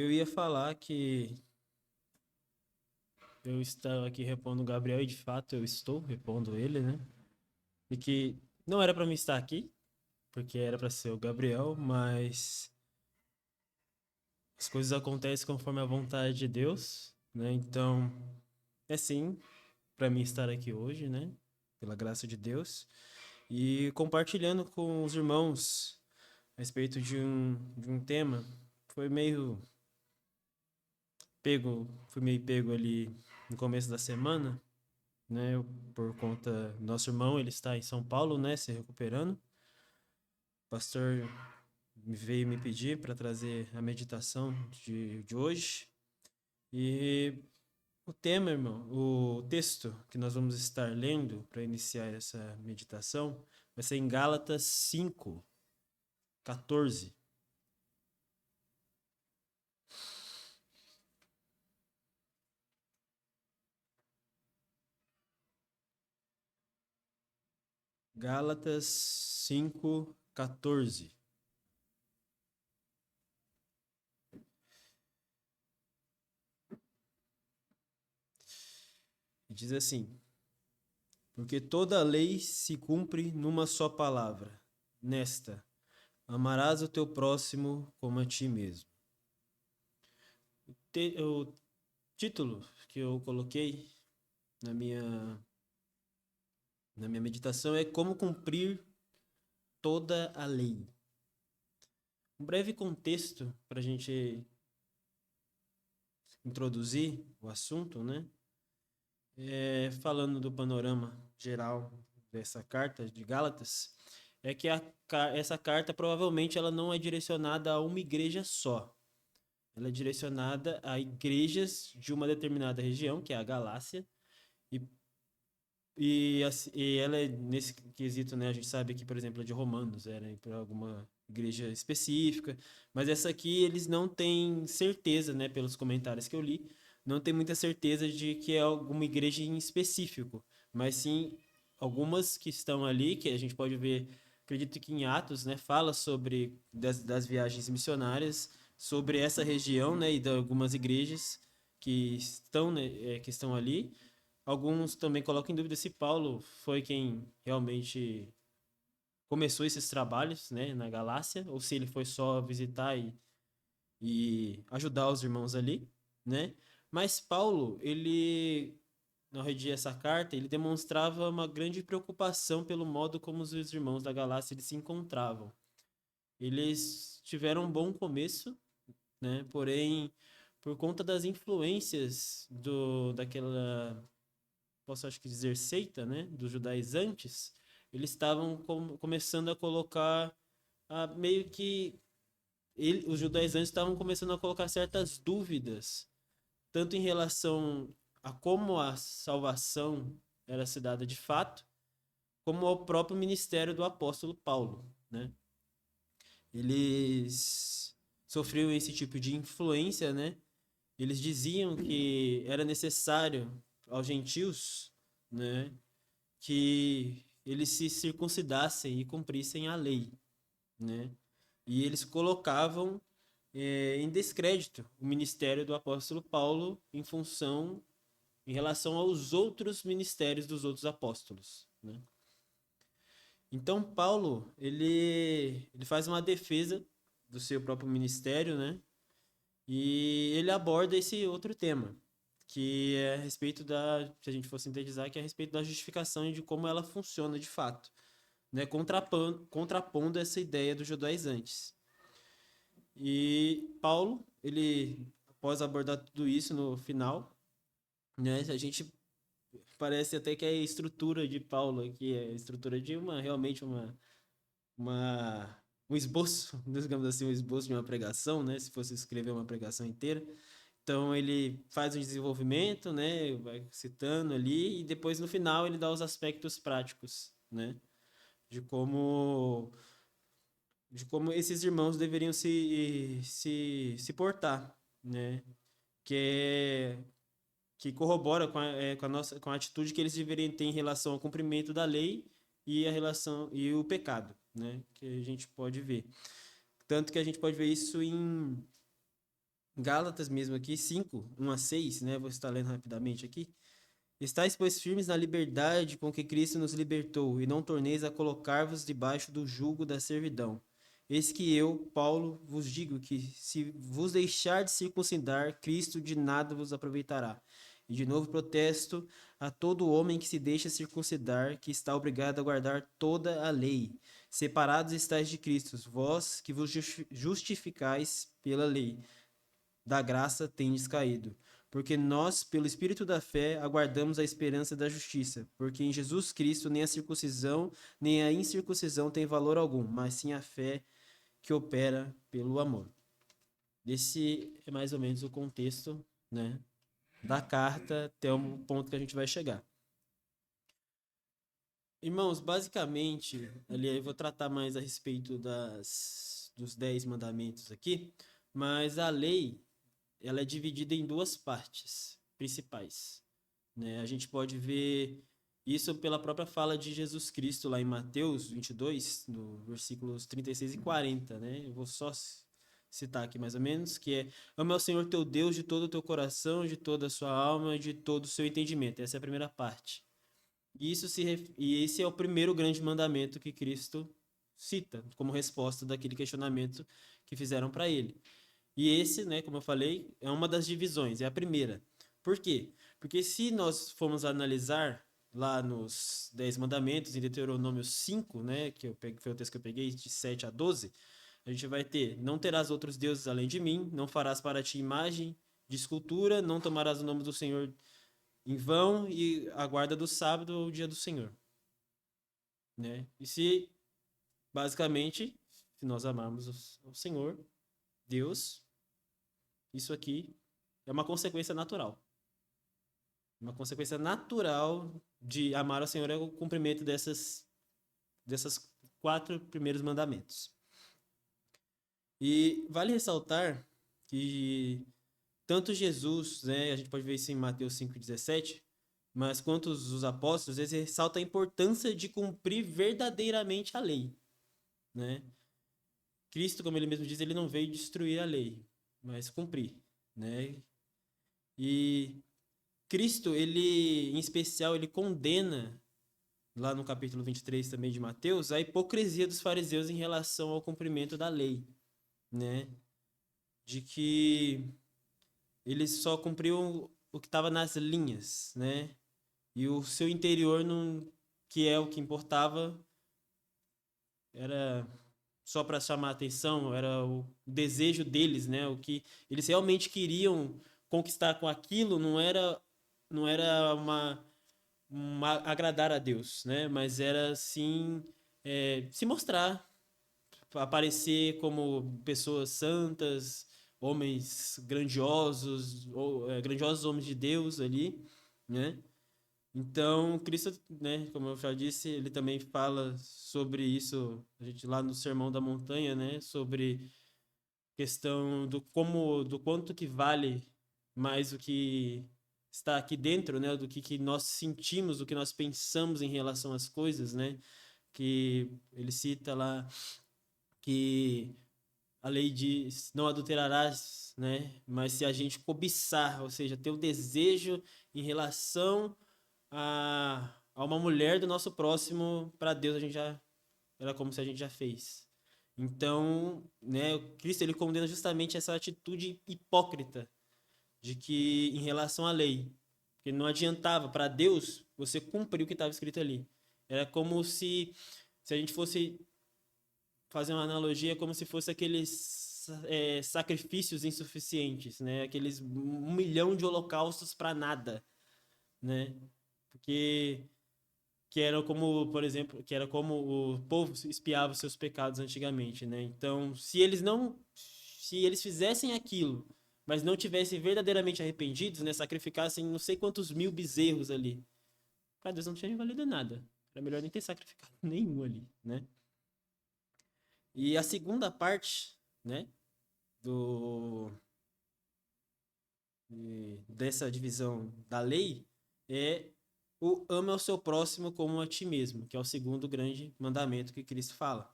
Eu ia falar que eu estava aqui repondo o Gabriel e de fato eu estou repondo ele, né? E que não era pra mim estar aqui, porque era pra ser o Gabriel, mas as coisas acontecem conforme a vontade de Deus, né? Então, é sim pra mim estar aqui hoje, né? Pela graça de Deus e compartilhando com os irmãos a respeito de um tema. Foi meio fui meio pego ali no começo da semana, né? Por conta do nosso irmão, ele está em São Paulo, né? Se recuperando. O pastor veio me pedir para trazer a meditação de hoje. E o tema, irmão, o texto que nós vamos estar lendo para iniciar essa meditação vai ser em Gálatas 5:14. Gálatas 5:14. Diz assim: porque toda a lei se cumpre numa só palavra, nesta: amarás o teu próximo como a ti mesmo. O título que eu coloquei na minha, na minha meditação é Como Cumprir Toda a Lei. Um breve contexto para a gente introduzir o assunto, né? Falando do panorama geral dessa carta de Gálatas, é que essa carta provavelmente ela não é direcionada a uma igreja só. Ela é direcionada a igrejas de uma determinada região, que é a Galácia, e, e ela é nesse quesito, né? A gente sabe que, por exemplo, a de Romanos era para alguma igreja específica, mas essa aqui eles não têm certeza, né? Pelos comentários que eu li, não tem muita certeza de que é alguma igreja em específico, mas sim algumas que estão ali, que a gente pode ver, acredito que em Atos, né? Fala sobre das viagens missionárias sobre essa região, né, e de algumas igrejas que estão ali. Alguns também colocam em dúvida se Paulo foi quem realmente começou esses trabalhos, né, na Galácia, ou se ele foi só visitar e ajudar os irmãos ali, né? Mas Paulo, ele, ao redigir essa carta, ele demonstrava uma grande preocupação pelo modo como os irmãos da Galácia eles se encontravam. Eles tiveram um bom começo, né? Porém, por conta das influências daquela, posso acho que dizer seita, né? Dos judaizantes, eles estavam começando a colocar meio que os judaizantes estavam começando a colocar certas dúvidas, tanto em relação a como a salvação era se dada de fato, como ao próprio ministério do apóstolo Paulo, né? Eles sofriam esse tipo de influência, né? Eles diziam que era necessário aos gentios, né, que eles se circuncidassem e cumprissem a lei, né? E eles colocavam em descrédito o ministério do apóstolo Paulo em relação aos outros ministérios dos outros apóstolos, né? Então Paulo ele faz uma defesa do seu próprio ministério, né? E ele aborda esse outro tema, que é a respeito se a gente for sintetizar, que é a respeito da justificação e de como ela funciona de fato, né? Contrapondo essa ideia dos judaizantes. E Paulo, ele, após abordar tudo isso no final, né? A gente parece até que é a estrutura de Paulo aqui, é a estrutura de realmente uma, um esboço, digamos assim, um esboço de uma pregação, né? Se fosse escrever uma pregação inteira. Então ele faz um desenvolvimento, né? Vai citando ali e depois no final ele dá os aspectos práticos, né? De como de como esses irmãos deveriam se portar, né? Que que corrobora com a nossa com a atitude que eles deveriam ter em relação ao cumprimento da lei e a relação e o pecado, né? Que a gente pode ver. Tanto que a gente pode ver isso Gálatas mesmo aqui, 5, 1 a 6, né? Vou estar lendo rapidamente aqui. Estais, pois, firmes na liberdade com que Cristo nos libertou, e não torneis a colocar-vos debaixo do jugo da servidão. Eis que eu, Paulo, vos digo que, se vos deixar de circuncidar, Cristo de nada vos aproveitará. E de novo protesto a todo homem que se deixa circuncidar, que está obrigado a guardar toda a lei. Separados estáis de Cristo, vós que vos justificais pela lei, da graça tendes caído. Porque nós, pelo Espírito da fé, aguardamos a esperança da justiça. Porque em Jesus Cristo nem a circuncisão, nem a incircuncisão tem valor algum, mas sim a fé que opera pelo amor. Esse é mais ou menos o contexto, né, da carta até o ponto que a gente vai chegar. Irmãos, basicamente, ali eu vou tratar mais a respeito dos 10 mandamentos aqui, mas a lei, ela é dividida em duas partes principais, né? A gente pode ver isso pela própria fala de Jesus Cristo lá em Mateus 22, no versículos 36 e 40, né? Eu vou só citar aqui mais ou menos, que é: ama ao Senhor teu Deus de todo o teu coração, de toda a sua alma, de todo o seu entendimento. Essa é a primeira parte. E esse é o primeiro grande mandamento que Cristo cita como resposta daquele questionamento que fizeram para ele. E esse, né, como eu falei, é uma das divisões, é a primeira. Por quê? Porque se nós formos analisar lá nos 10 mandamentos, em Deuteronômio 5, né, que foi o texto que eu peguei, de 7 a 12, a gente vai ter: não terás outros deuses além de mim, não farás para ti imagem de escultura, não tomarás o nome do Senhor em vão, e a guarda do sábado ou o dia do Senhor, né? E se, basicamente, se nós amarmos o Senhor, Deus, isso aqui é uma consequência natural. Uma consequência natural de amar ao Senhor é o cumprimento dessas 4 primeiros mandamentos. E vale ressaltar que tanto Jesus, né, a gente pode ver isso em Mateus 5,17, mas quanto os apóstolos, eles ressaltam a importância de cumprir verdadeiramente a lei, né? Cristo, como ele mesmo diz, ele não veio destruir a lei, mas cumprir, né? E Cristo, ele, em especial, ele condena, lá no capítulo 23 também de Mateus, a hipocrisia dos fariseus em relação ao cumprimento da lei, né? De que eles só cumpriam o que estava nas linhas, né? E o seu interior, não, que é o que importava, era só para chamar a atenção, era o desejo deles, né? O que eles realmente queriam conquistar com aquilo não era agradar a Deus, né? Mas era sim se mostrar, aparecer como pessoas santas, homens grandiosos, ou grandiosos homens de Deus ali, né? Então, Cristo, né, como eu já disse, ele também fala sobre isso, a gente lá no Sermão da Montanha, né, sobre questão do quanto que vale mais o que está aqui dentro, né, do que nós sentimos, do que nós pensamos em relação às coisas, né, que ele cita lá que a lei diz: não adulterarás, né, mas se a gente cobiçar, ou seja, ter o desejo em relação a uma mulher do nosso próximo, para Deus a gente já era como se a gente já fez. Então, né, o Cristo ele condena justamente essa atitude hipócrita de que em relação à lei, que não adiantava para Deus você cumprir o que estava escrito ali. Era como se a gente fosse fazer uma analogia, como se fosse aqueles sacrifícios insuficientes, né? Aqueles 1 milhão de holocaustos para nada, né? Porque que era como, por exemplo, que era como o povo espiava os seus pecados antigamente, né? Então, se eles fizessem aquilo, mas não tivessem verdadeiramente arrependidos, né, sacrificassem não sei quantos mil bezerros ali, para Deus não tinha valido nada. Era melhor nem ter sacrificado nenhum ali, né? E a segunda parte, né, do dessa divisão da lei é o ama ao seu próximo como a ti mesmo, que é o segundo grande mandamento que Cristo fala,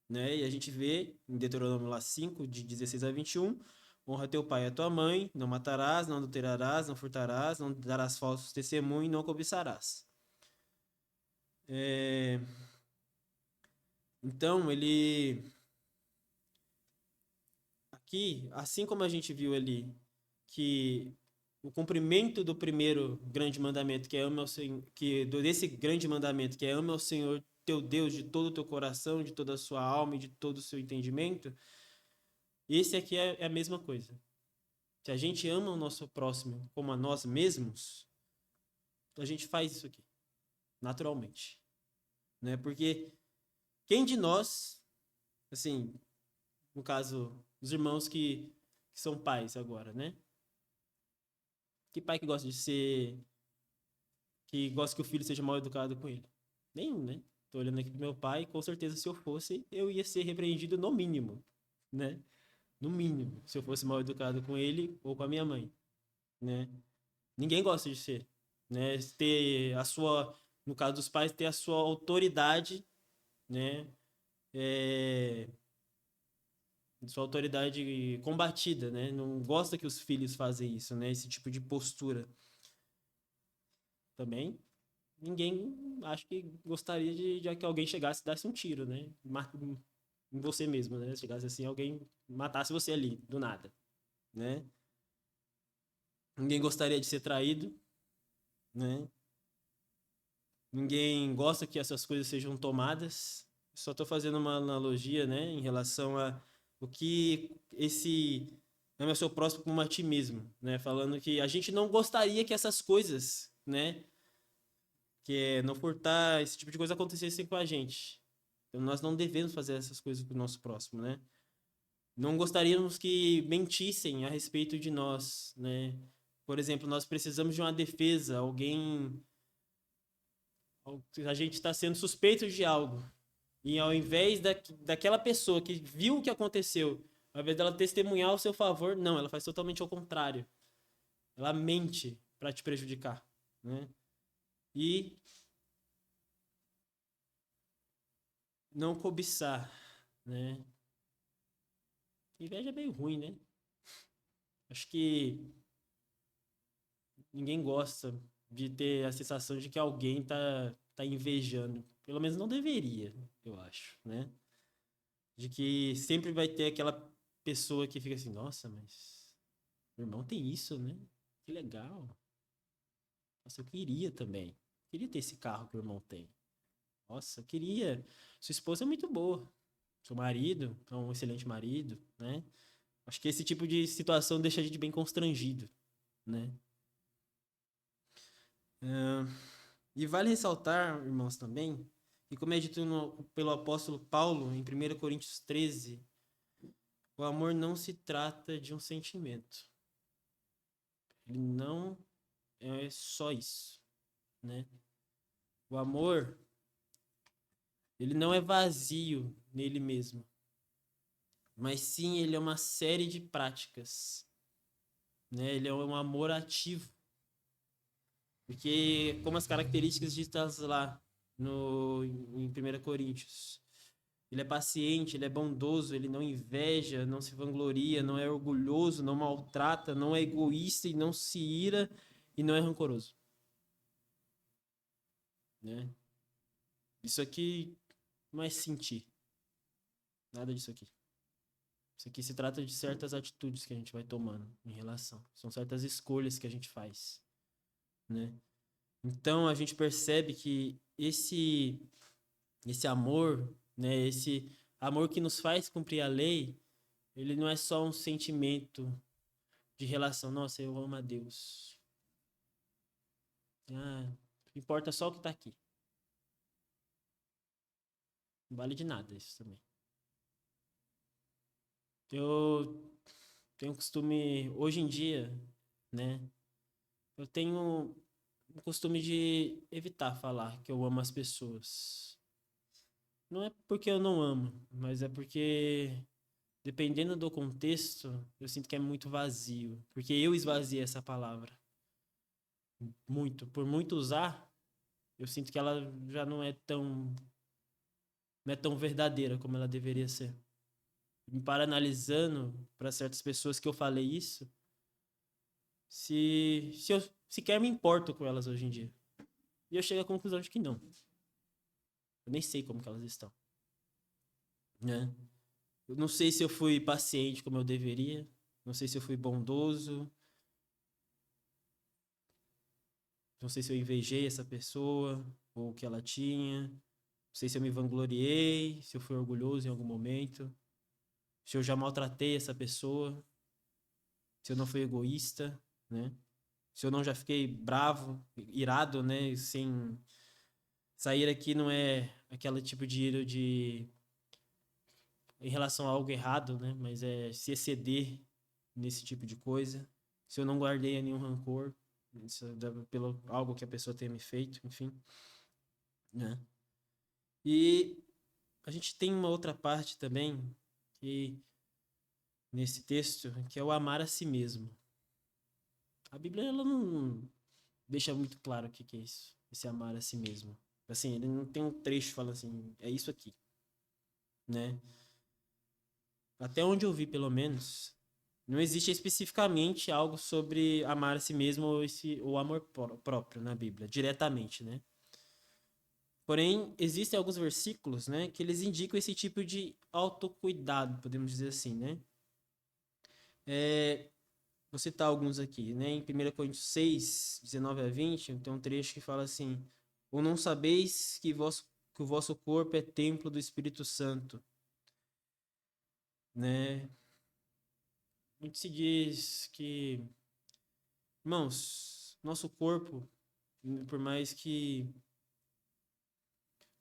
né? E a gente vê em Deuteronômio lá 5, de 16 a 21, Honra teu pai e a tua mãe, não matarás, não adulterarás, não furtarás, não darás falsos testemunhos, não cobiçarás. É, Então, aqui, assim como a gente viu ali, que o cumprimento do primeiro grande mandamento, que é ama ao Senhor, desse grande mandamento, que é ama ao Senhor teu Deus de todo o teu coração, de toda a sua alma e de todo o seu entendimento, esse aqui é a mesma coisa. Se a gente ama o nosso próximo como a nós mesmos, a gente faz isso aqui, naturalmente, né? Porque quem de nós, assim, no caso, os irmãos que são pais agora, né? Que pai que gosta de ser, que gosta que o filho seja mal educado com ele? Nenhum, né? Tô olhando aqui pro meu pai, com certeza se eu fosse, eu ia ser repreendido no mínimo, né? No mínimo, se eu fosse mal educado com ele ou com a minha mãe, né? Ninguém gosta de ser, né? Ter a sua, no caso dos pais, ter a sua autoridade, né? É, sua autoridade combatida, né? Não gosta que os filhos fazem isso, né? Esse tipo de postura. Também, ninguém acho que gostaria de que alguém chegasse e desse um tiro, né? Em você mesmo, né? Chegasse assim, alguém matasse você ali, do nada, né? Ninguém gostaria de ser traído, né? Ninguém gosta que essas coisas sejam tomadas. Só estou fazendo uma analogia, né, em relação a o que esse ama o seu próximo como a ti mesmo, né? Falando que a gente não gostaria que essas coisas, né, que é não furtar, esse tipo de coisa acontecessem com a gente. Então nós não devemos fazer essas coisas com o nosso próximo, né? Não gostaríamos que mentissem a respeito de nós, né? Por exemplo, nós precisamos de uma defesa, alguém, a gente está sendo suspeito de algo. E ao invés daquela pessoa que viu o que aconteceu, ao invés dela testemunhar ao seu favor, não, ela faz totalmente ao contrário. Ela mente para te prejudicar, né? E não cobiçar, né? Inveja é meio ruim, né? Acho que ninguém gosta de ter a sensação de que alguém tá invejando. Pelo menos não deveria, eu acho, né? De que sempre vai ter aquela pessoa que fica assim, nossa, mas meu irmão tem isso, né? Que legal. Nossa, eu queria também. Queria ter esse carro que o irmão tem. Nossa, eu queria. Sua esposa é muito boa. Seu marido é um excelente marido, né? Acho que esse tipo de situação deixa a gente bem constrangido, né? Ah, e vale ressaltar, irmãos, também, que como é dito pelo apóstolo Paulo em 1 Coríntios 13, o amor não se trata de um sentimento. Ele não é só isso, né? O amor, ele não é vazio nele mesmo, mas sim ele é uma série de práticas, né? Ele é um amor ativo, porque como as características ditas lá no em 1 Coríntios, ele é paciente, ele é bondoso, ele não inveja, não se vangloria, não é orgulhoso, não maltrata, não é egoísta e não se ira e não é rancoroso, né? Isso aqui não é sentir, nada disso aqui. Isso aqui se trata de certas atitudes que a gente vai tomando em relação. São certas escolhas que a gente faz, né? Então a gente percebe que esse amor, né, esse amor que nos faz cumprir a lei, ele não é só um sentimento de relação, nossa, eu amo a Deus. Ah, importa só o que está aqui. Não vale de nada isso também. Eu tenho costume, hoje em dia, né? Eu tenho o costume de evitar falar que eu amo as pessoas. Não é porque eu não amo, mas é porque, dependendo do contexto, eu sinto que é muito vazio. Porque eu esvaziei essa palavra. Muito. Por muito usar, eu sinto que ela já não é tão verdadeira como ela deveria ser. me paro analisando para certas pessoas que eu falei isso, se eu sequer me importo com elas hoje em dia. E eu chego à conclusão de que não. Eu nem sei como que elas estão, né? Eu não sei se eu fui paciente como eu deveria, não sei se eu fui bondoso, não sei se eu invejei essa pessoa ou o que ela tinha, não sei se eu me vangloriei, se eu fui orgulhoso em algum momento, se eu já maltratei essa pessoa, se eu não fui egoísta, né? Se eu não já fiquei bravo, irado, né? Sem sair aqui não é aquele tipo de ira de em relação a algo errado, né? Mas é se exceder nesse tipo de coisa. Se eu não guardei nenhum rancor pelo algo que a pessoa tenha me feito, enfim, né? E a gente tem uma outra parte também que nesse texto que é o amar a si mesmo. A Bíblia ela não deixa muito claro o que que é isso, esse amar a si mesmo. Assim, ele não tem um trecho falando assim, é isso aqui, né? Até onde eu vi, pelo menos, não existe especificamente algo sobre amar a si mesmo ou amor próprio na Bíblia, diretamente, né? Porém, existem alguns versículos, né, que eles indicam esse tipo de autocuidado, podemos dizer assim, né? Vou citar alguns aqui, né? Em 1 Coríntios 6, 19 a 20, tem um trecho que fala assim: ou não sabeis que o vosso corpo é templo do Espírito Santo, né? Muito se diz que, irmãos, nosso corpo, por mais que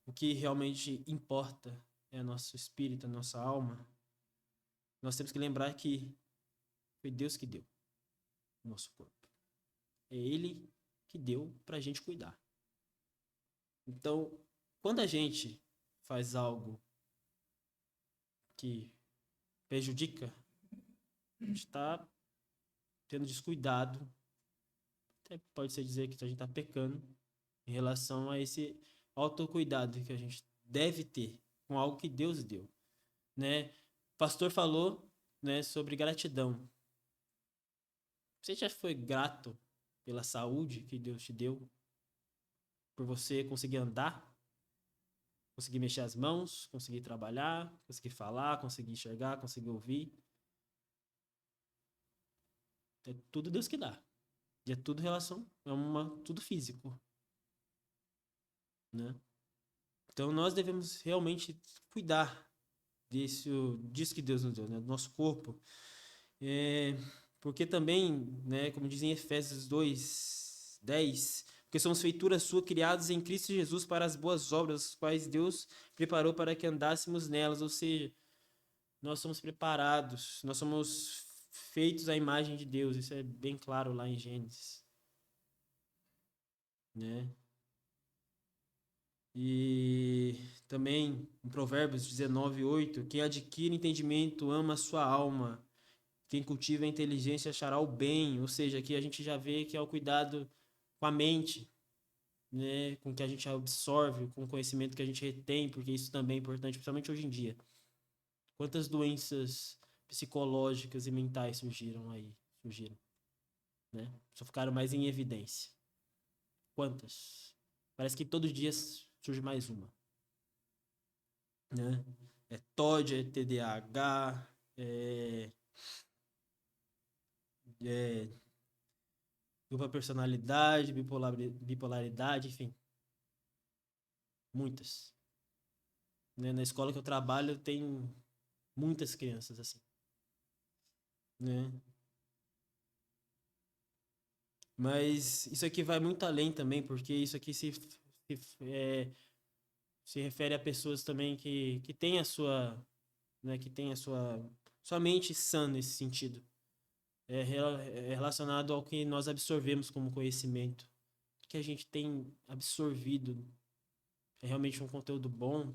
o que realmente importa é nosso espírito, a nossa alma, nós temos que lembrar que foi Deus que deu o nosso corpo. É Ele que deu para a gente cuidar. Então, quando a gente faz algo que prejudica, a gente está tendo descuidado, até pode ser dizer que a gente está pecando em relação a esse autocuidado que a gente deve ter com algo que Deus deu, né? O pastor falou, né, sobre gratidão. Você já foi grato pela saúde que Deus te deu, por você conseguir andar, conseguir mexer as mãos, conseguir trabalhar, conseguir falar, conseguir enxergar, conseguir ouvir? É tudo Deus que dá. E é tudo relação, tudo físico, né? Então nós devemos realmente cuidar disso que Deus nos deu, né? Do nosso corpo. É, porque também, né, como dizem em Efésios 2:10, porque somos feituras suas, criados em Cristo Jesus para as boas obras, as quais Deus preparou para que andássemos nelas. Ou seja, nós somos preparados, nós somos feitos à imagem de Deus. Isso é bem claro lá em Gênesis, né? E também em Provérbios 19:8, quem adquire entendimento ama a sua alma. Quem cultiva a inteligência achará o bem. Ou seja, aqui a gente já vê que é o cuidado com a mente, né? Com o que a gente absorve, com o conhecimento que a gente retém, porque isso também é importante, principalmente hoje em dia. Quantas doenças psicológicas e mentais surgiram, né? Só ficaram mais em evidência. Quantas? Parece que todo dia surge mais uma, né? É TOD, é TDAH, é dupla personalidade, bipolaridade, enfim, muitas. Né? Na escola que eu trabalho tem muitas crianças assim, né? Mas isso aqui vai muito além também, porque isso aqui se refere a pessoas também que têm a sua, né, que têm a sua mente sã nesse sentido. É relacionado ao que nós absorvemos como conhecimento. O que a gente tem absorvido é realmente um conteúdo bom,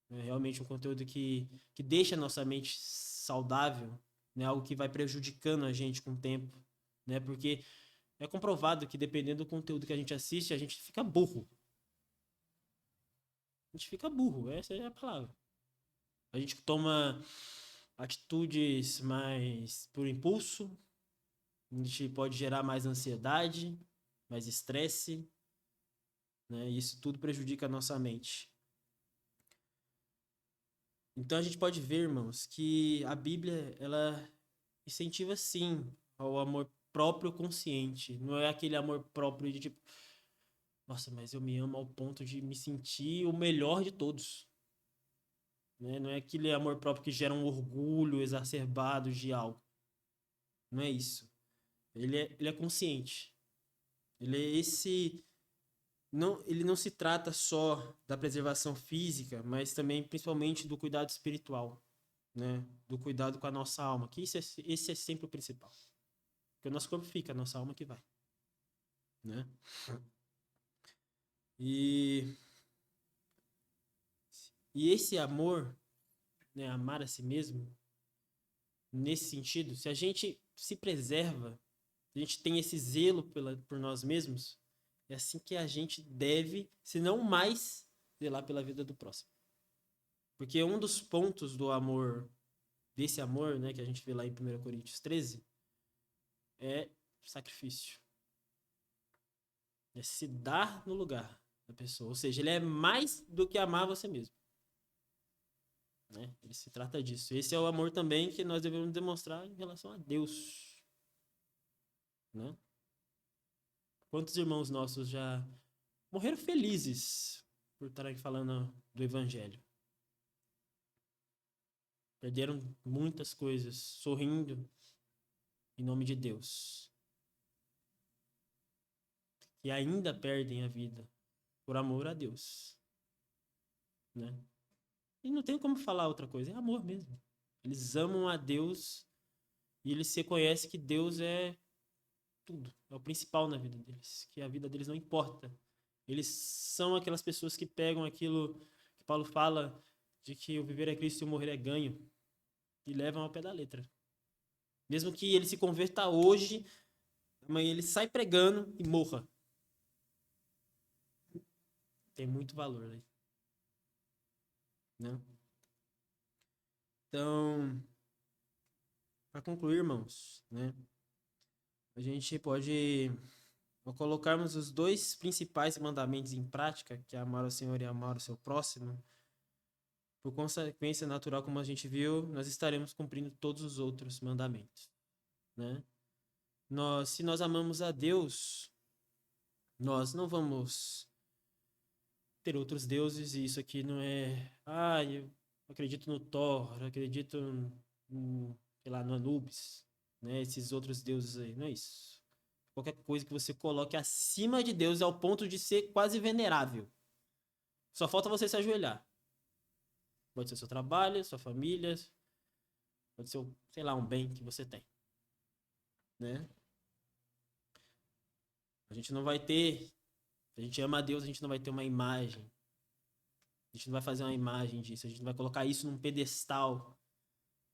é realmente um conteúdo que deixa a nossa mente saudável, né? Algo que vai prejudicando a gente com o tempo, né? Porque é comprovado que dependendo do conteúdo que a gente assiste, a gente fica burro. A gente fica burro, essa é a palavra. A gente toma atitudes mais por impulso, a gente pode gerar mais ansiedade, mais estresse, né? E isso tudo prejudica a nossa mente. Então a gente pode ver, irmãos, que a Bíblia, ela incentiva sim ao amor próprio consciente. Não é aquele amor próprio de tipo, nossa, mas eu me amo ao ponto de me sentir o melhor de todos. Né? Não é aquele amor próprio que gera um orgulho exacerbado de algo. Não é isso. Ele é consciente. Ele é esse. Não, ele não se trata só da preservação física, mas também, principalmente, do cuidado espiritual, né? Do cuidado com a nossa alma, que esse é sempre o principal. Porque o nosso corpo fica, a nossa alma que vai, né? E, e esse amor, né, amar a si mesmo, nesse sentido, se a gente se preserva, a gente tem esse zelo por nós mesmos, é assim que a gente deve, se não mais, zelar pela vida do próximo. Porque um dos pontos do amor, desse amor, né, que a gente vê lá em 1 Coríntios 13, é sacrifício. É se dar no lugar da pessoa. Ou seja, ele é mais do que amar você mesmo. Né? Ele se trata disso. Esse é o amor também que nós devemos demonstrar em relação a Deus. Né? Quantos irmãos nossos já morreram felizes por estarem falando do Evangelho? Perderam muitas coisas, sorrindo em nome de Deus. E ainda perdem a vida por amor a Deus. Né? E não tem como falar outra coisa, é amor mesmo. Eles amam a Deus e eles reconhecem que Deus é tudo, é o principal na vida deles, que a vida deles não importa. Eles são aquelas pessoas que pegam aquilo que Paulo fala de que o viver é Cristo e o morrer é ganho e levam ao pé da letra. Mesmo que ele se converta hoje, amanhã ele sai pregando e morra. Tem muito valor aí. Né? Então, para concluir, irmãos, né? A gente pode, ao colocarmos os dois principais mandamentos em prática, que é amar o Senhor e amar o seu próximo, por consequência natural, como a gente viu, nós estaremos cumprindo todos os outros mandamentos, né? Se nós amamos a Deus, nós não vamos ter outros deuses, e isso aqui não é, eu acredito no Thor, eu acredito sei lá, no Anubis, né? Esses outros deuses aí, não é isso. Qualquer coisa que você coloque acima de Deus ao ponto de ser quase venerável. Só falta você se ajoelhar. Pode ser seu trabalho, sua família, pode ser, sei lá, um bem que você tem, né? A gente não vai ter, a gente ama a Deus, a gente não vai ter uma imagem. A gente não vai fazer uma imagem disso, a gente não vai colocar isso num pedestal,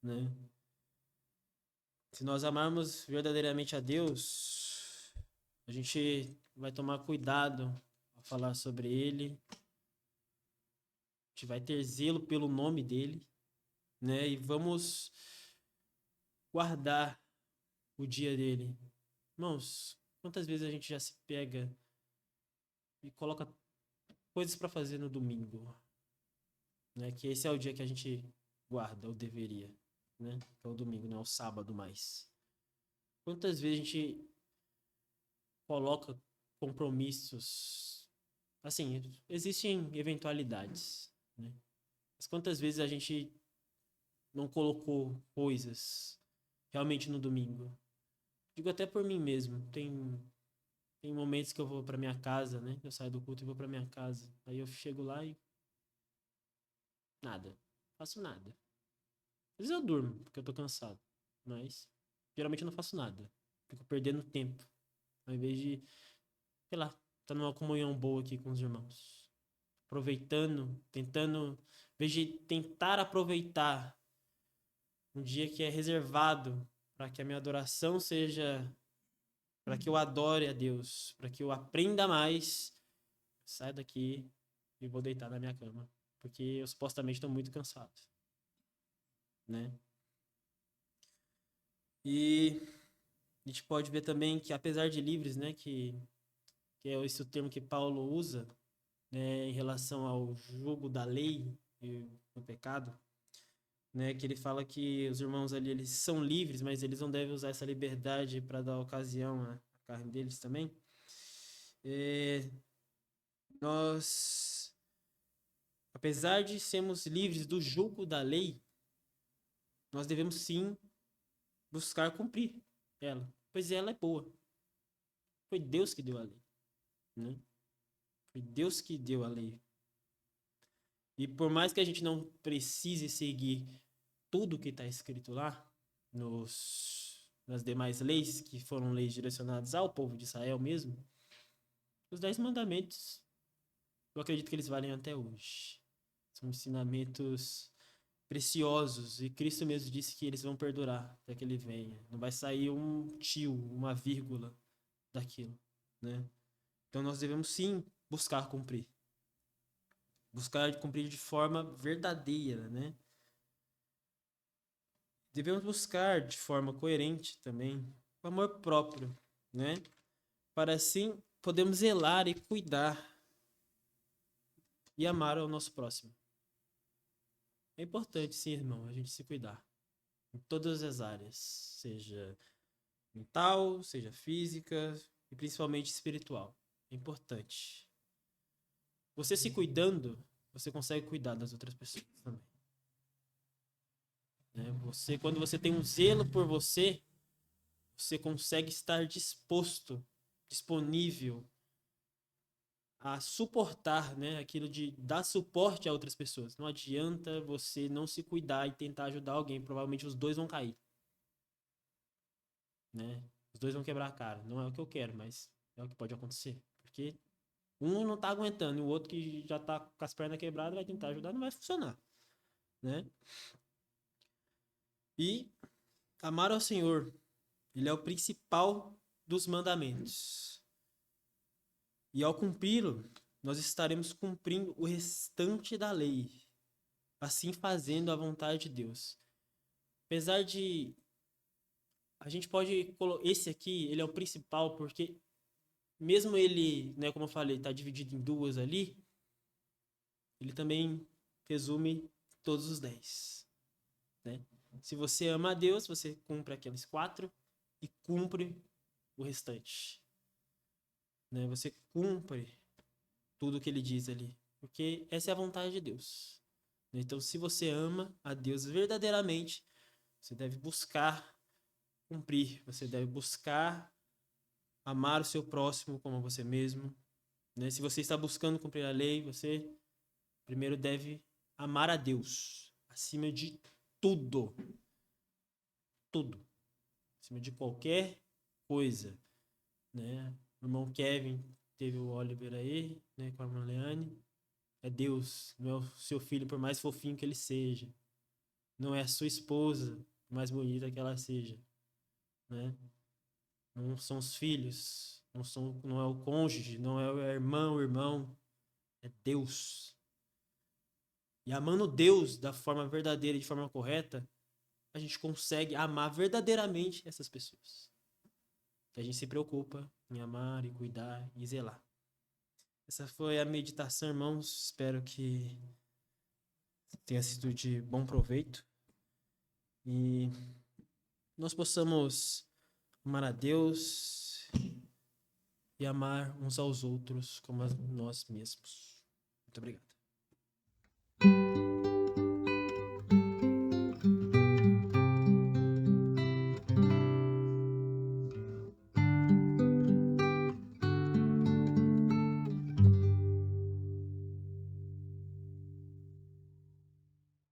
né? Se nós amarmos verdadeiramente a Deus, a gente vai tomar cuidado ao falar sobre Ele, a gente vai ter zelo pelo nome dEle, né? E vamos guardar o dia dele. Irmãos, quantas vezes a gente já se pega e coloca coisas para fazer no domingo, né? Que esse é o dia que a gente guarda, ou deveria, né? Que é o domingo, não é o sábado mais. Quantas vezes a gente coloca compromissos? Assim, existem eventualidades, né? Mas quantas vezes a gente não colocou coisas realmente no domingo? Digo até por mim mesmo. Tem momentos que eu vou pra minha casa, né? Eu saio do culto e vou pra minha casa. Aí eu chego lá e nada. Faço nada. Às vezes eu durmo, porque eu tô cansado. Mas geralmente eu não faço nada. Fico perdendo tempo. Ao invés de, sei lá, estar numa comunhão boa aqui com os irmãos. Aproveitando, tentando, em vez de tentar aproveitar um dia que é reservado para que a minha adoração seja, para que eu adore a Deus, para que eu aprenda mais, saio daqui e vou deitar na minha cama, porque eu supostamente estou muito cansado. né? E a gente pode ver também que, apesar de livres, né, que é esse o termo que Paulo usa, né, em relação ao jugo da lei e o pecado, né, que ele fala que os irmãos ali eles são livres, mas eles não devem usar essa liberdade para dar ocasião à carne deles também. Nós, apesar de sermos livres do jugo da lei, nós devemos sim buscar cumprir ela, pois ela é boa. Foi Deus que deu a lei, né? Foi Deus que deu a lei. E por mais que a gente não precise seguir tudo que está escrito lá, nas demais leis, que foram leis direcionadas ao povo de Israel mesmo, os 10 mandamentos, eu acredito que eles valem até hoje. São ensinamentos preciosos, e Cristo mesmo disse que eles vão perdurar até que ele venha. Não vai sair um tio, uma vírgula daquilo, né? Então nós devemos sim buscar cumprir. Buscar cumprir de forma verdadeira, né? Devemos buscar de forma coerente também o amor próprio, né? Para assim podermos zelar e cuidar e amar ao nosso próximo. É importante, sim, irmão, a gente se cuidar em todas as áreas, seja mental, seja física e principalmente espiritual. É importante. Você se cuidando, você consegue cuidar das outras pessoas também. Né? Quando você tem um zelo por você, você consegue estar disposto, disponível a suportar, né, aquilo de dar suporte a outras pessoas. Não adianta você não se cuidar e tentar ajudar alguém, provavelmente os dois vão cair, né? Os dois vão quebrar a cara. Não é o que eu quero, mas é o que pode acontecer, porque um não tá aguentando e o outro que já tá com as pernas quebradas vai tentar ajudar, não vai funcionar, né? E amar ao Senhor, ele é o principal dos mandamentos. E ao cumpri-lo, nós estaremos cumprindo o restante da lei, assim fazendo a vontade de Deus. Apesar de a gente pode esse aqui, ele é o principal porque mesmo ele, né, como eu falei, está dividido em duas ali, ele também resume todos os 10, né? Se você ama a Deus, você cumpre aqueles 4 e cumpre o restante, né? Você cumpre tudo que ele diz ali, porque essa é a vontade de Deus. Então, se você ama a Deus verdadeiramente, você deve buscar cumprir, você deve buscar amar o seu próximo como você mesmo, né? Se você está buscando cumprir a lei, você primeiro deve amar a Deus acima de tudo, tudo, acima de qualquer coisa, né? O irmão Kevin teve o Oliver aí, né, com a Marleane. É Deus, não é o seu filho, por mais fofinho que ele seja. Não é a sua esposa, por mais bonita que ela seja, né? Não são os filhos, não é o cônjuge, não é o irmão, é Deus. E amando Deus da forma verdadeira e de forma correta, a gente consegue amar verdadeiramente essas pessoas. Que a gente se preocupa em amar e cuidar e zelar. Essa foi a meditação, irmãos. Espero que tenha sido de bom proveito. E nós possamos amar a Deus e amar uns aos outros como a nós mesmos. Muito obrigado.